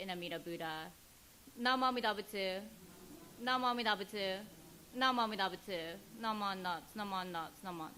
in Amida Buddha. Nama Amida Butsu. Nama Amida Butsu. Nama Amida Butsu. Nama nuts. Nama nuts. Nama.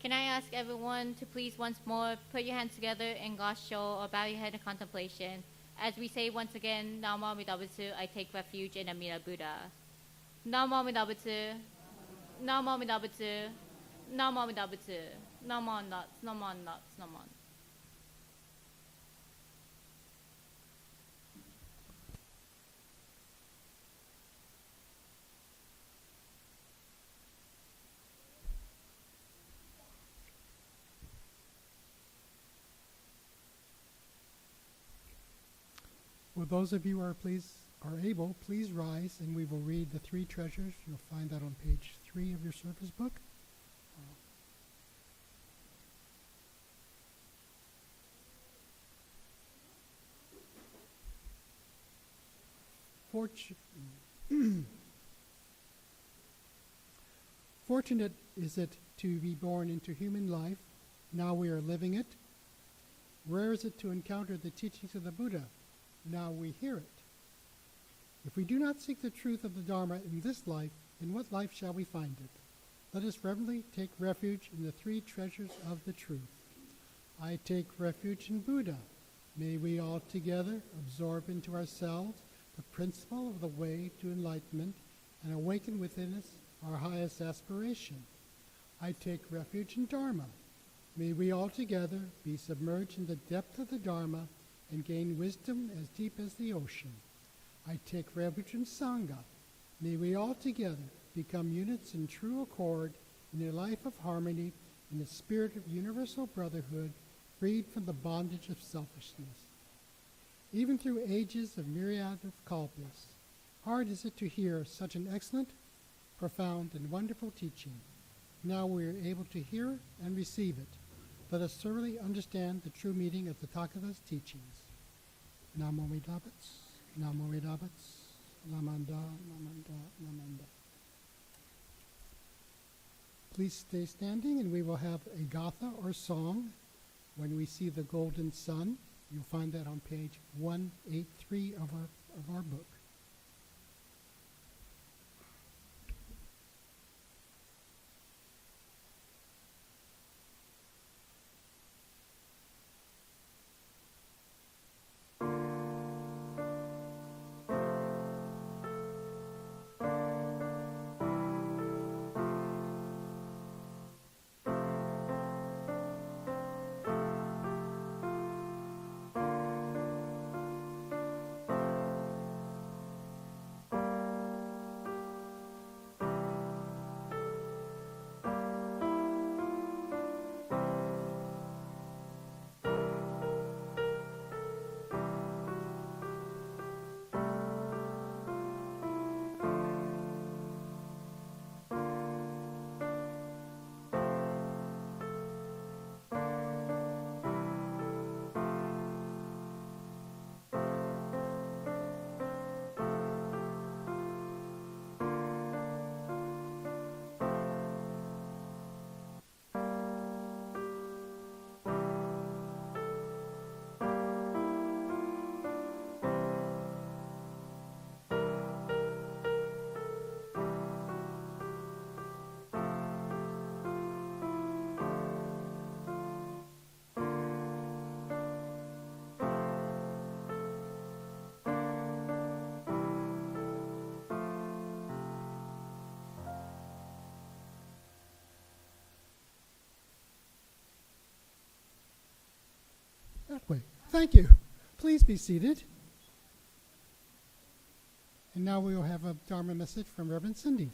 Can I ask everyone to please once more put your hands together in Gosho or bow your head in contemplation as we say once again, Namo Amida Butsu, I take refuge in Amida Buddha. Namo Amida Butsu, Namo Amida Butsu, Namo Amida Butsu, Naman nuts, Naman nuts, Naman. Will those of you who are able, please rise and we will read the three treasures. You'll find that on page 3 of your service book. Fortunate is it to be born into human life. Now we are living it. Rare is it to encounter the teachings of the Buddha. Now we hear it. If we do not seek the truth of the Dharma in this life, in what life shall we find it? Let us reverently take refuge in the three treasures of the truth. I take refuge in Buddha. May we all together absorb into ourselves the principle of the way to enlightenment and awaken within us our highest aspiration. I take refuge in Dharma. May we all together be submerged in the depth of the Dharma and gain wisdom as deep as the ocean. I take refuge in Sangha. May we all together become units in true accord in a life of harmony in the spirit of universal brotherhood, freed from the bondage of selfishness. Even through ages of myriad of kalpas, hard is it to hear such an excellent, profound, and wonderful teaching. Now we are able to hear and receive it. Let us thoroughly understand the true meaning of the Tathagata's teachings. Namo Amidabats, Namo Amidabats, Namanda, Namanda, Namanda. Please stay standing and we will have a gatha or song when we see the golden sun. You'll find that on page 183 of our book. That way. Thank you. Please be seated. And now we will have a Dharma message from Reverend Cindy.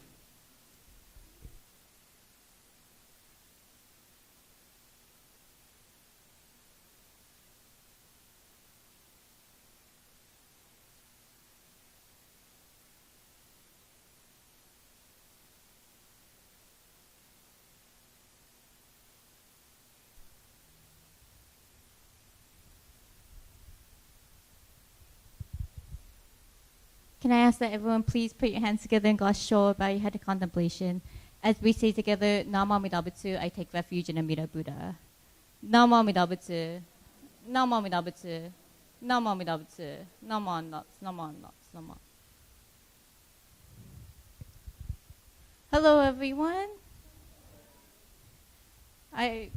Can I ask that everyone please put your hands together in glass shore, bow your head in contemplation, as we say together, Namo Amida Butsu, I take refuge in Amida Buddha. Namo Amida Butsu, Namo Amida Butsu, Namo Amida Butsu, Naman nuts, Naman nuts, Naman. Hello everyone. I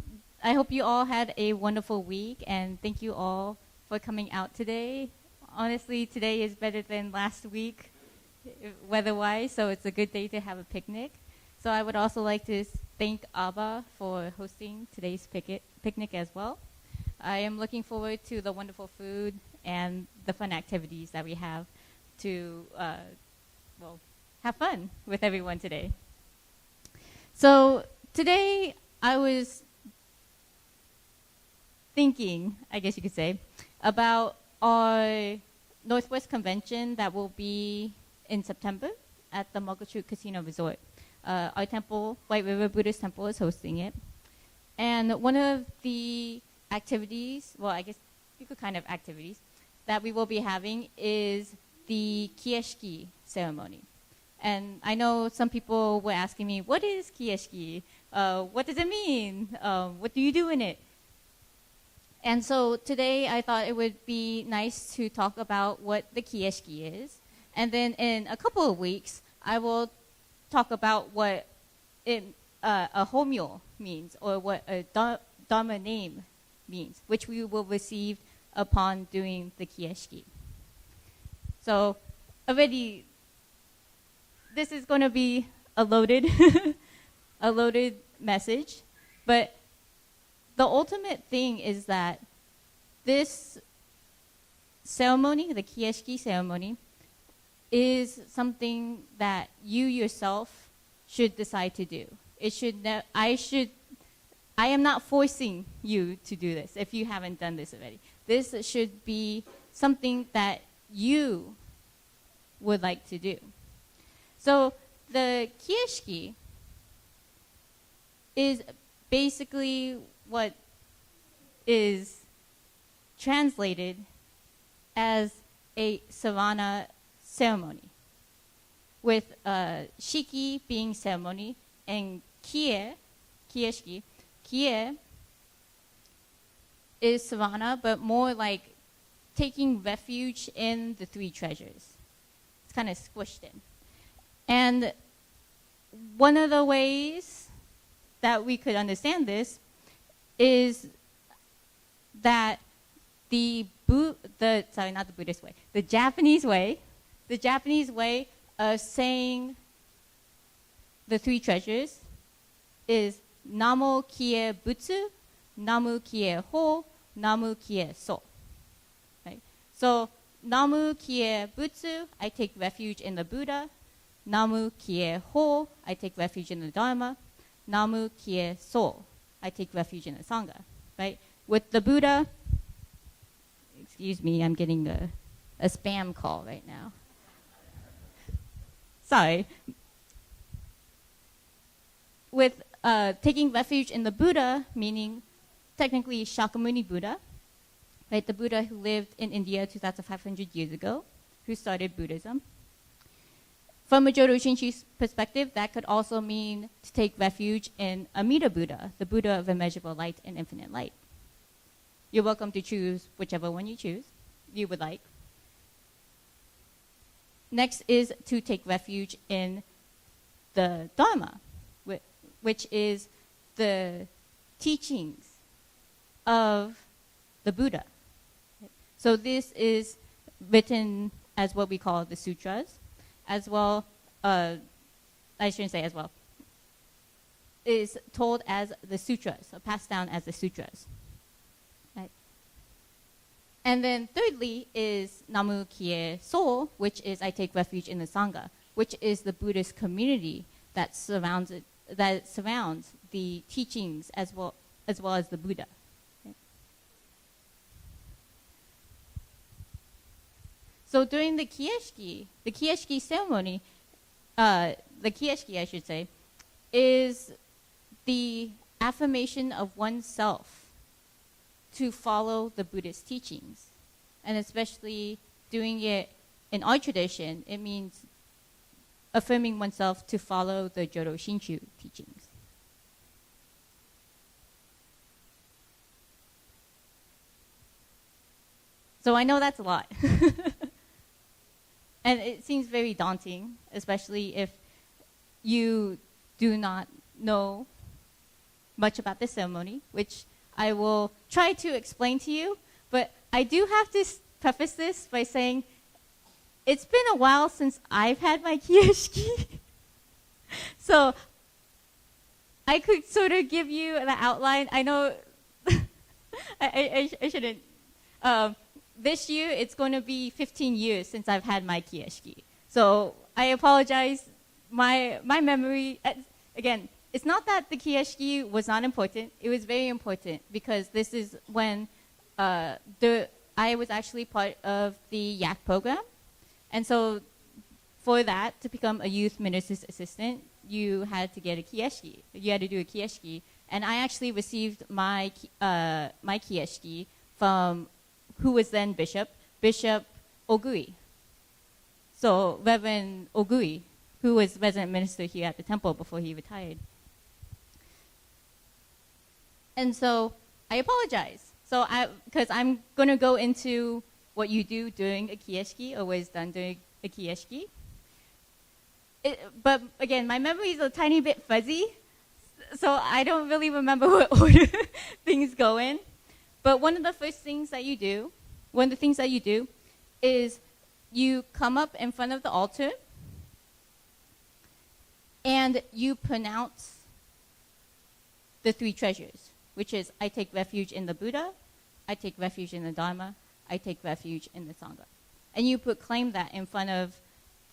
I hope you all had a wonderful week, and thank you all for coming out today. Honestly, today is better than last week, weather-wise, so it's a good day to have a picnic. So I would also like to thank Abba for hosting today's picnic as well. I am looking forward to the wonderful food and the fun activities that we have to, have fun with everyone today. So today I was thinking, I guess you could say, about our Northwest Convention that will be in September at the Muggletree Casino Resort. Our temple, White River Buddhist Temple, is hosting it. And one of the activities, well, I guess you could kind of activities, that we will be having is the kieshiki ceremony. And I know some people were asking me, what is kieshiki? What does it mean? What do you do in it? And so today I thought it would be nice to talk about what the kieshiki is. And then in a couple of weeks, I will talk about what a homyo means, or what a dharma name means, which we will receive upon doing the kieshiki. So already, this is going to be a loaded, a loaded message, but the ultimate thing is that this ceremony, the kieshiki ceremony, is something that you yourself should decide to do. It should. I am not forcing you to do this if you haven't done this already. This should be something that you would like to do. So the kieshiki is basically what is translated as a sarana ceremony, with shiki being ceremony and kieshiki. Kie is sarana, but more like taking refuge in the three treasures. It's kind of squished in. And one of the ways that we could understand this is that the Japanese way of saying the three treasures is Namu kie butsu, Namu kie ho, Namu kie so. Right? So Namu kie butsu, I take refuge in the Buddha. Namu kie ho, I take refuge in the Dharma. Namu kie so, I take refuge in the Sangha. Right? With the Buddha, excuse me, I'm getting a spam call right now. Sorry. With taking refuge in the Buddha, meaning technically Shakyamuni Buddha, right? The Buddha who lived in India 2,500 years ago, who started Buddhism. From a Jodo Shinshu perspective, that could also mean to take refuge in Amida Buddha, the Buddha of immeasurable light and infinite light. You're welcome to choose whichever one you would like. Next is to take refuge in the Dharma, which is the teachings of the Buddha. So this is written as what we call the sutras, as well, I shouldn't say as well, is told as the sutras, or passed down as the sutras. Right? And then thirdly is Namu kie so, which is I take refuge in the Sangha, which is the Buddhist community that surrounds the teachings as well as the Buddha. Okay. So during the kieshiki ceremony, the kieshiki, I should say, is the affirmation of oneself to follow the Buddhist teachings. And especially doing it in our tradition, it means affirming oneself to follow the Jodo Shinshu teachings. So I know that's a lot. And it seems very daunting, especially if you do not know much about this ceremony, which I will try to explain to you. But I do have to preface this by saying it's been a while since I've had my kioski. So I could sort of give you the outline. I know I shouldn't. This year, it's going to be 15 years since I've had my kioski. So I apologize. My memory, again, it's not that the kioski was not important. It was very important because this is when I was actually part of the YAC program. And so for that, to become a youth minister's assistant, you had to get a kioski. You had to do a kioski. And I actually received my kioski from who was then Bishop Ogui. So Reverend Ogui, who was resident minister here at the temple before he retired. And so I apologize. So because I'm going to go into what you do during a kioski or what is done during a kioski. But again, my memory is a tiny bit fuzzy, so I don't really remember what order things go in. But one of the things that you do is you come up in front of the altar and you pronounce the three treasures, which is I take refuge in the Buddha, I take refuge in the Dharma, I take refuge in the Sangha. And you proclaim that in front of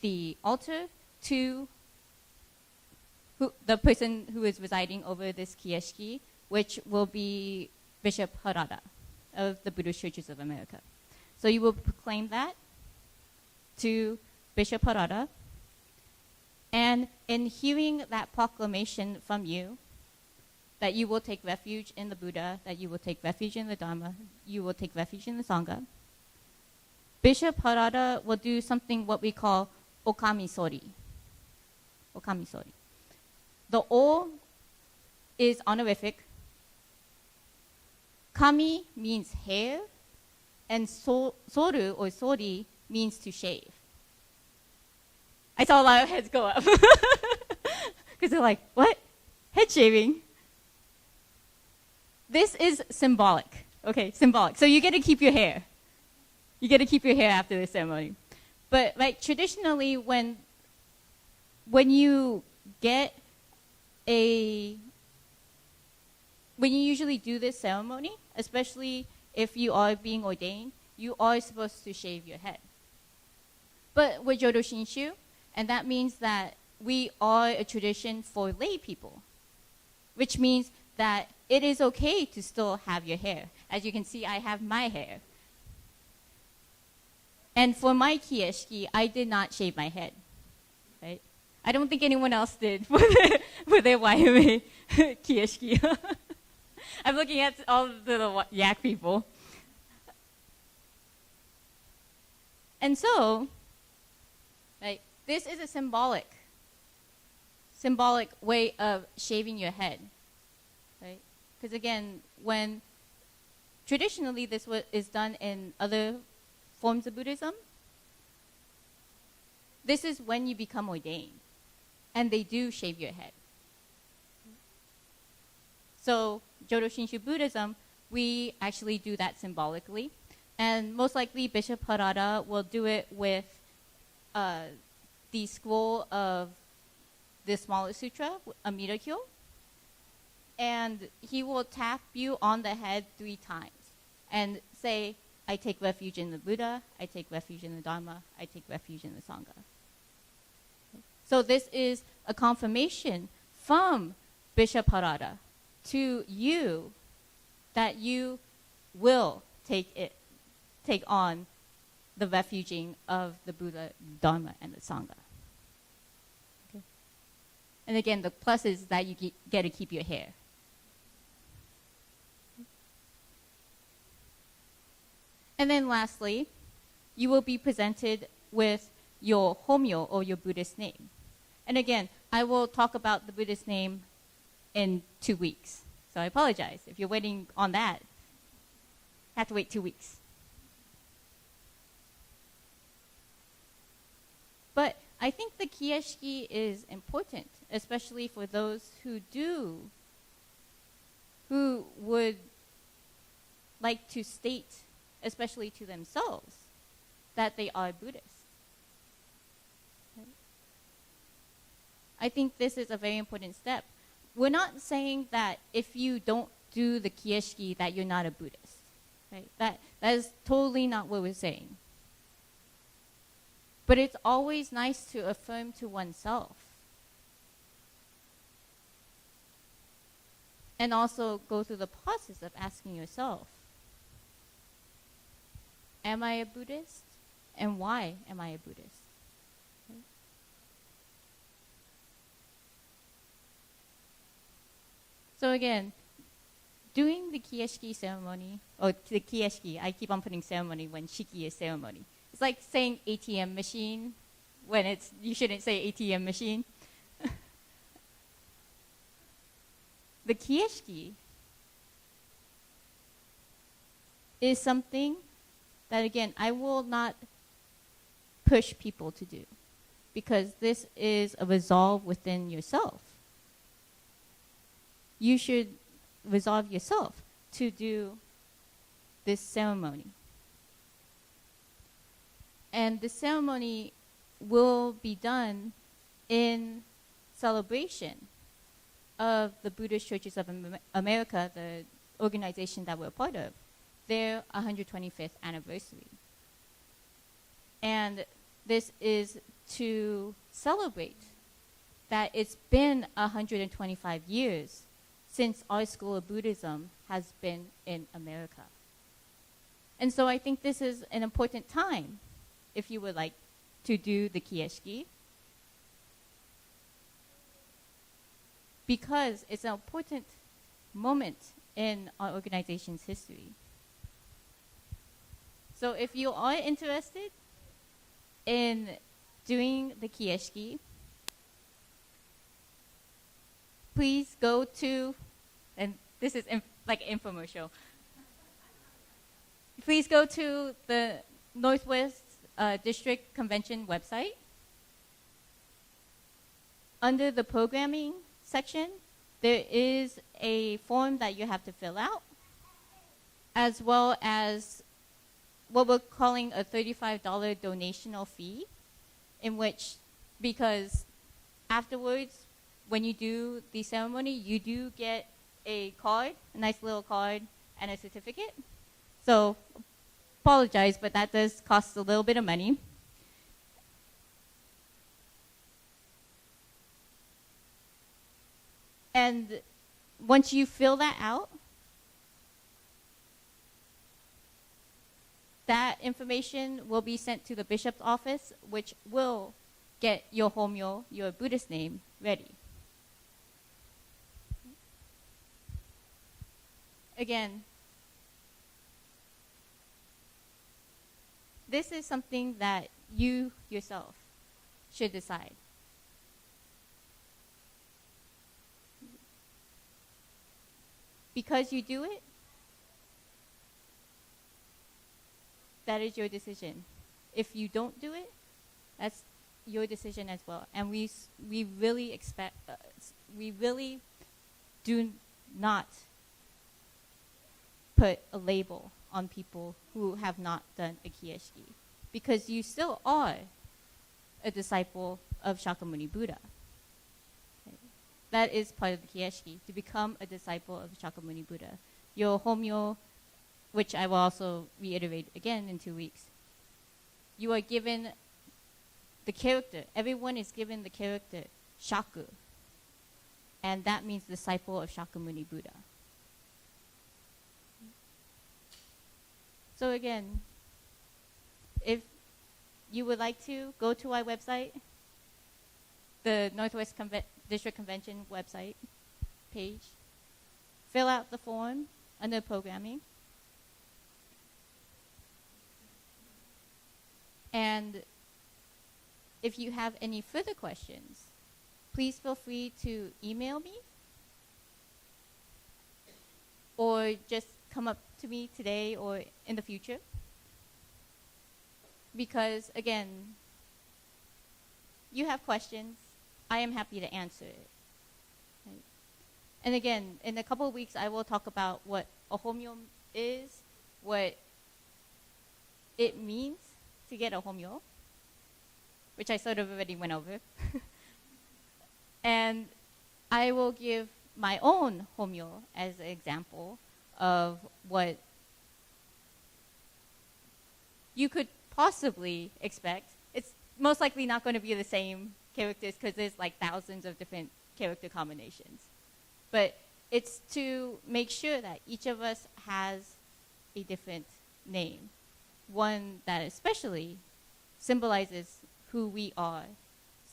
the altar to the person who is residing over this kioski, which will be Bishop Harada of the Buddhist Churches of America. So you will proclaim that to Bishop Harada, and in hearing that proclamation from you, that you will take refuge in the Buddha, that you will take refuge in the Dharma, you will take refuge in the Sangha, Bishop Harada will do something what we call okamisori. Okamisori. The O is honorific. Kami means hair, and soru or sori means to shave. I saw a lot of heads go up. Because they're like, what? Head shaving? This is symbolic. Okay, symbolic. So you get to keep your hair. You get to keep your hair after the ceremony. But like traditionally, when you get when you usually do this ceremony, especially if you are being ordained, you are supposed to shave your head. But we're Jodo Shinshu, and that means that we are a tradition for lay people, which means that it is okay to still have your hair. As you can see, I have my hair. And for my kioski, I did not shave my head, right? I don't think anyone else did for their YMA kioski. I'm looking at all the yak people. And so, right, this is a symbolic way of shaving your head, right? Because again, when traditionally this is done in other forms of Buddhism, this is when you become ordained, and they do shave your head. So Jodo Shinshu Buddhism, we actually do that symbolically. And most likely Bishop Harada will do it with the scroll of the smaller sutra, Amida Kyo. And he will tap you on the head 3 times and say, I take refuge in the Buddha, I take refuge in the Dharma, I take refuge in the Sangha. So this is a confirmation from Bishop Harada to you that you will take on the refuging of the Buddha, Dharma, and the Sangha. Okay. And again, the plus is that you get to keep your hair. And then lastly, you will be presented with your homyo or your Buddhist name. And again, I will talk about the Buddhist name in 2 weeks. So I apologize. If you're waiting on that, you have to wait 2 weeks. But I think the kioski is important, especially for those who do who would like to state, especially to themselves, that they are Buddhist. Right? I think this is a very important step. We're not saying that if you don't do the kieshiki that you're not a Buddhist. Right? That is totally not what we're saying. But it's always nice to affirm to oneself. And also go through the process of asking yourself, am I a Buddhist? And why am I a Buddhist? Okay. So again, doing the kieshiki ceremony, or the kieshiki, I keep on putting ceremony when shiki is ceremony. It's like saying ATM machine when you shouldn't say ATM machine. The kieshiki is something that, again, I will not push people to do, because this is a resolve within yourself. You should resolve yourself to do this ceremony. And the ceremony will be done in celebration of the Buddhist Churches of America, the organization that we're a part of, their 125th anniversary. And this is to celebrate that it's been 125 years since our school of Buddhism has been in America. And so I think this is an important time if you would like to do the kieshiki, because it's an important moment in our organization's history. So if you are interested in doing the kieshiki, please go to, and this is like an infomercial, please go to the Northwest District Convention website. Under the programming section, there is a form that you have to fill out, as well as what we're calling a $35 donational fee, in which, because afterwards, when you do the ceremony, you do get a card, a nice little card, and a certificate. So, apologize, but that does cost a little bit of money. And once you fill that out, that information will be sent to the bishop's office, which will get your homyo, your Buddhist name, ready. Again, this is something that you yourself should decide. Because you do it, that is your decision. If you don't do it, that's your decision as well. And we really expect, we really do not put a label on people who have not done a kieshiki, because you still are a disciple of Shakyamuni Buddha. Okay. That is part of the kieshiki, to become a disciple of Shakyamuni Buddha. Your homyo, which I will also reiterate again in 2 weeks, you are given the character. Everyone is given the character Shaku, and that means disciple of Shakyamuni Buddha. So again, if you would like to, go to our website, the Northwest District Convention website page, fill out the form under programming, and if you have any further questions, please feel free to email me or just come up to me today or in the future. Because, again, you have questions, I am happy to answer it. Right? And again, in a couple of weeks, I will talk about what a homyo is, what it means to get a homyo, which I sort of already went over. And I will give my own homyo as an example of what you could possibly expect. It's most likely not going to be the same characters because there's like thousands of different character combinations. But it's to make sure that each of us has a different name, one that especially symbolizes who we are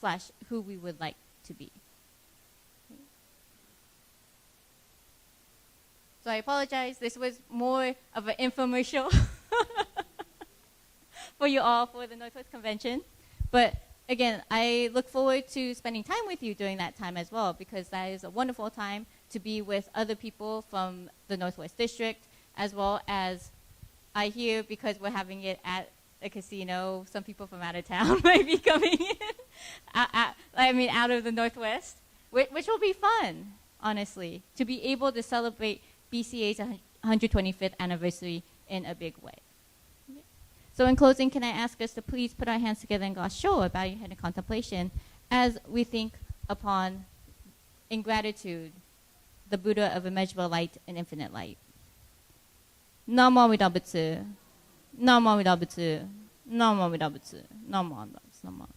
/ who we would like to be. So I apologize. This was more of an infomercial for you all for the Northwest Convention. But again, I look forward to spending time with you during that time as well, because that is a wonderful time to be with other people from the Northwest District, as well as I hear, because we're having it at a casino, some people from out of town might be coming in, out of the Northwest, which will be fun, honestly, to be able to celebrate BCA's 125th anniversary in a big way. So in closing, can I ask us to please put our hands together in Gasho, or bow your head in contemplation, as we think upon, in gratitude, the Buddha of immeasurable light and infinite light. Namo Amida Butsu. Namo Amida Butsu. Namo Amida Butsu. Namo Amida Butsu. Namo Amida.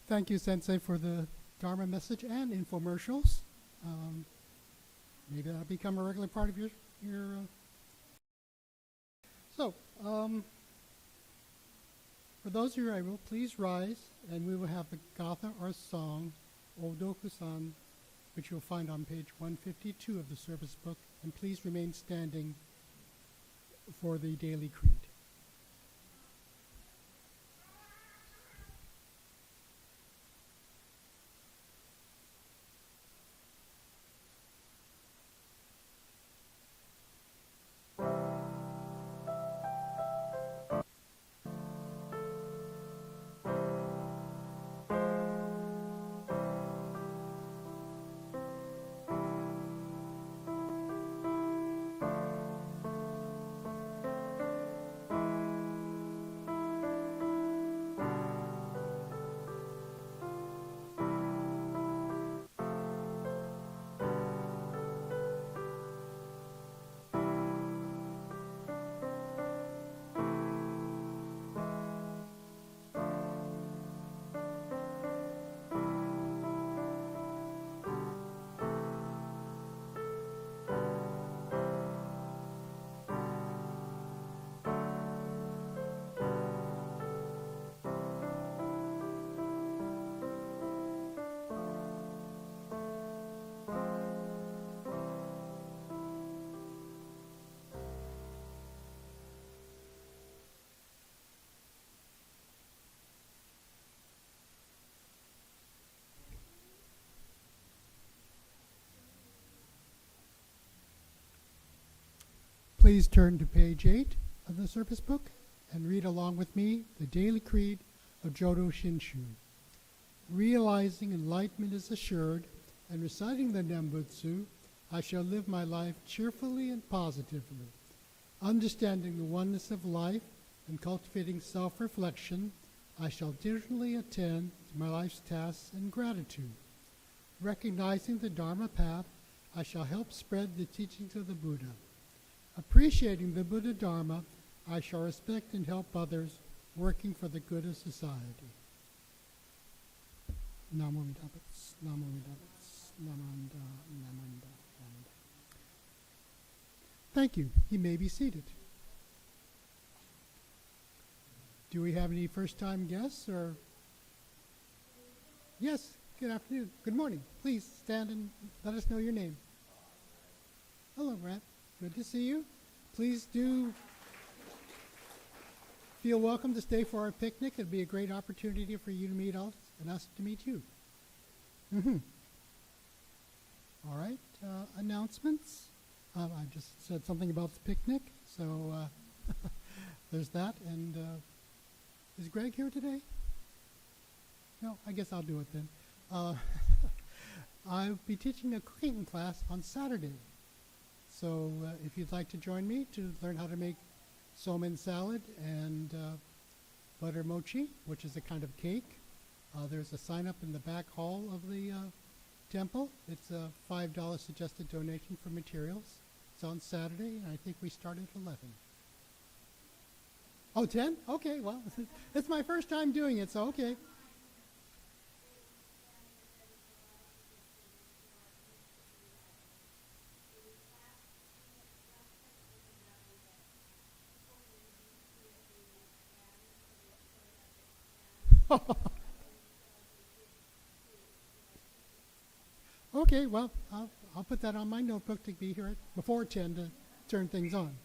Thank you, Sensei, for the Dharma message and infomercials. Maybe that'll become a regular part of your for those who are able, please rise, and we will have the Gatha or song, Odoku-san, which you'll find on page 152 of the service book, and please remain standing for the daily creed. Please turn to page 8 of the service book and read along with me the daily creed of Jodo Shinshu. Realizing enlightenment is assured and reciting the Nembutsu, I shall live my life cheerfully and positively. Understanding the oneness of life and cultivating self-reflection, I shall diligently attend to my life's tasks in gratitude. Recognizing the Dharma path, I shall help spread the teachings of the Buddha. Appreciating the Buddha Dharma, I shall respect and help others, working for the good of society. Namo Amida Butsu, Namo Amida Butsu, Namanda, Namanda, Namanda. Thank you. You may be seated. Do we have any first-time guests or? Yes, Good afternoon. Good morning. Please stand and let us know your name. Hello, Brett. Good to see you. Please do feel welcome to stay for our picnic. It'd be a great opportunity for you to meet us and us to meet you. All right. Announcements. I just said something about the picnic, so there's that. And is Greg here today? No, I guess I'll do it then. I'll be teaching a cooking class on Saturday. So if you'd like to join me to learn how to make somen salad and butter mochi, which is a kind of cake, there's a sign up in the back hall of the temple. It's a $5 suggested donation for materials. It's on Saturday, and I think we start at 11. Oh, 10? Okay, well, it's my first time doing it, so okay. Okay, well, I'll put that on my notebook to be here before 10 to turn things on.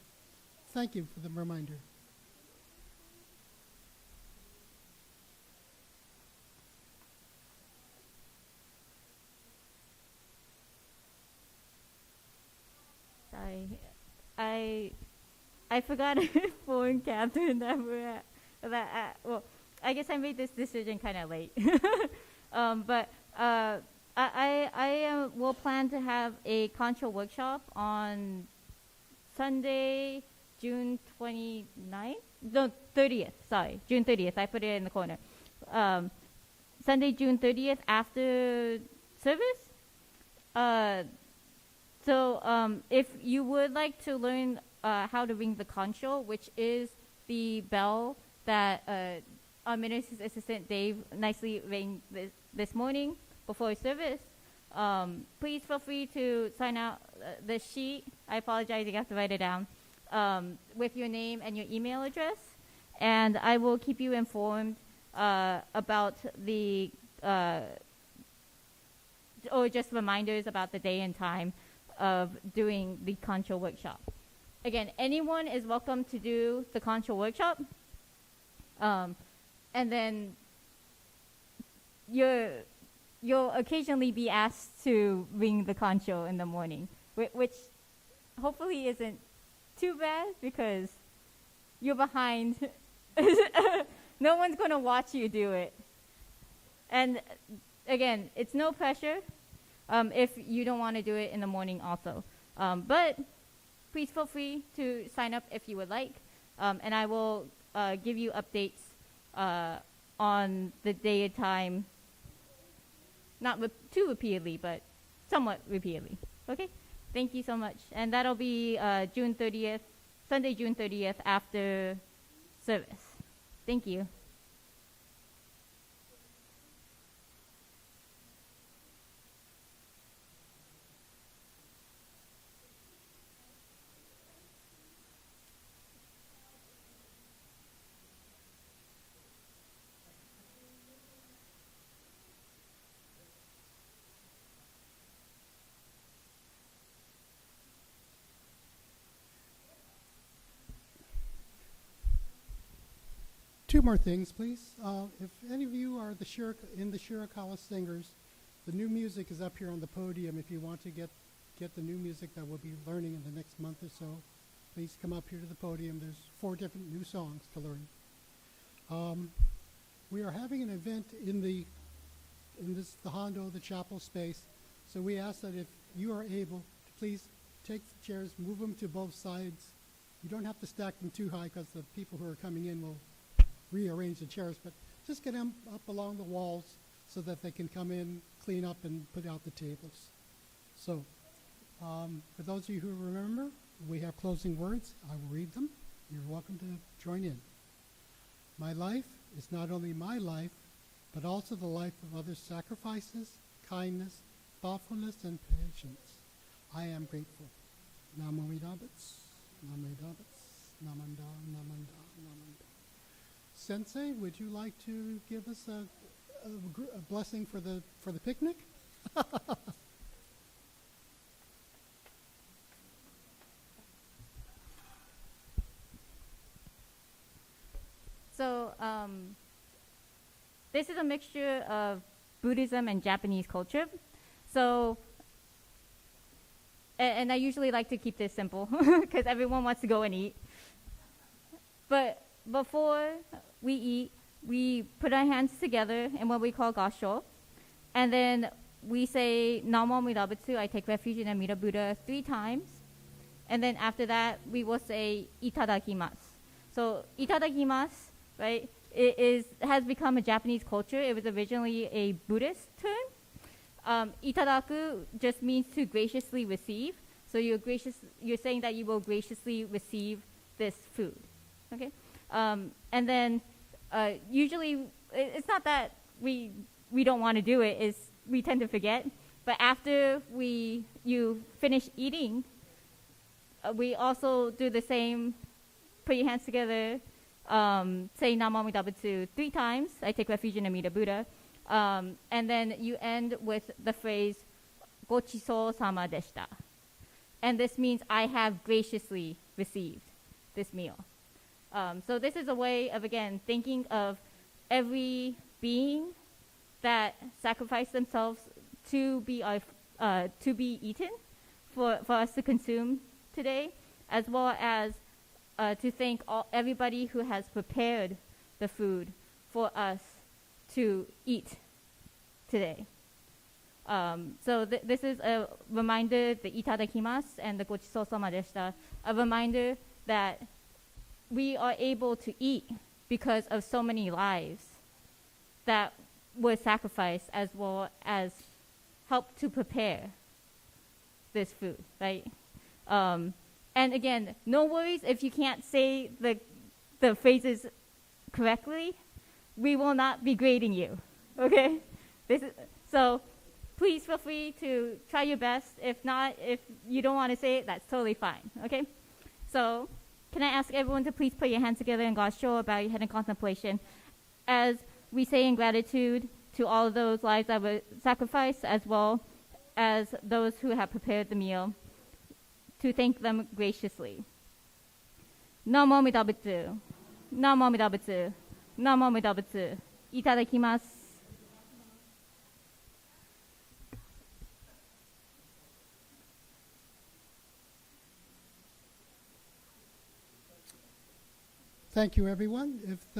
Thank you for the reminder. Sorry, I forgot to inform Catherine that well, I guess I made this decision kind of late. But I will plan to have a contra workshop on Sunday, June 29th? No, 30th, sorry, June 30th. I put it in the corner. Sunday, June 30th after service. So if you would like to learn how to ring the concho, which is the bell that our ministry's assistant Dave nicely rang this morning before service, please feel free to sign out the sheet. I apologize, you have to write it down, with your name and your email address, and I will keep you informed about the or just reminders about the day and time of doing the concho workshop. Again, anyone is welcome to do the concho workshop, and then you'll occasionally be asked to ring the concho in the morning, which hopefully isn't too bad because you're behind. No one's going to watch you do it. And again, it's no pressure if you don't want to do it in the morning also. But please feel free to sign up if you would like. And I will give you updates on the day and time, not too repeatedly, but somewhat repeatedly. Okay? Thank you so much. And that'll be June 30th, Sunday, June 30th after service. Thank you. Two more things, please. If any of you are in the Shirakawa Singers, the new music is up here on the podium. If you want to get the new music that we'll be learning in the next month or so, please come up here to the podium. There's 4 different new songs to learn. We are having an event in the Hondo, the chapel space. So we ask that if you are able to please take the chairs, move them to both sides. You don't have to stack them too high because the people who are coming in will rearrange the chairs, but just get them up along the walls so that they can come in, clean up, and put out the tables. So, for those of you who remember, we have closing words. I will read them. You're welcome to join in. My life is not only my life, but also the life of others' sacrifices, kindness, thoughtfulness, and patience. I am grateful. Namo Midabits, Namo Midabits, Namanda, Namanda, Namanda. Sensei, would you like to give us a blessing for the picnic? So this is a mixture of Buddhism and Japanese culture. So, and I usually like to keep this simple because everyone wants to go and eat. But before we eat, we put our hands together in what we call gasho. And then we say, Namo Amida Butsu, I take refuge in Amida Buddha 3 times. And then after that, we will say, Itadakimasu. So, Itadakimasu, right, has become a Japanese culture. It was originally a Buddhist term. Itadaku just means to graciously receive. So you're saying that you will graciously receive this food. Okay? And then usually, it's not that we don't want to do it, it's we tend to forget. But after you finish eating, we also do the same, put your hands together, say Namo Amida Butsu 3 times, I take refuge in Amida Buddha. And then you end with the phrase, Gochiso sama deshita. And this means I have graciously received this meal. So this is a way of, again, thinking of every being that sacrificed themselves to be eaten for us to consume today, as well as to thank everybody who has prepared the food for us to eat today. So this is a reminder, the itadakimasu and the gochiso sama deshita, a reminder that we are able to eat because of so many lives that were sacrificed, as well as help to prepare this food, right? And again, no worries if you can't say the phrases correctly. We will not be grading you, okay? So please feel free to try your best. If not, if you don't want to say it, that's totally fine, okay? So can I ask everyone to please put your hands together in God's show, bow your head in contemplation, as we say in gratitude to all of those lives that were sacrificed, as well as those who have prepared the meal, to thank them graciously. Namo Amida Butsu. Namo Amida Butsu. Namo Amida Butsu. Itadakimasu. Thank you, everyone. If those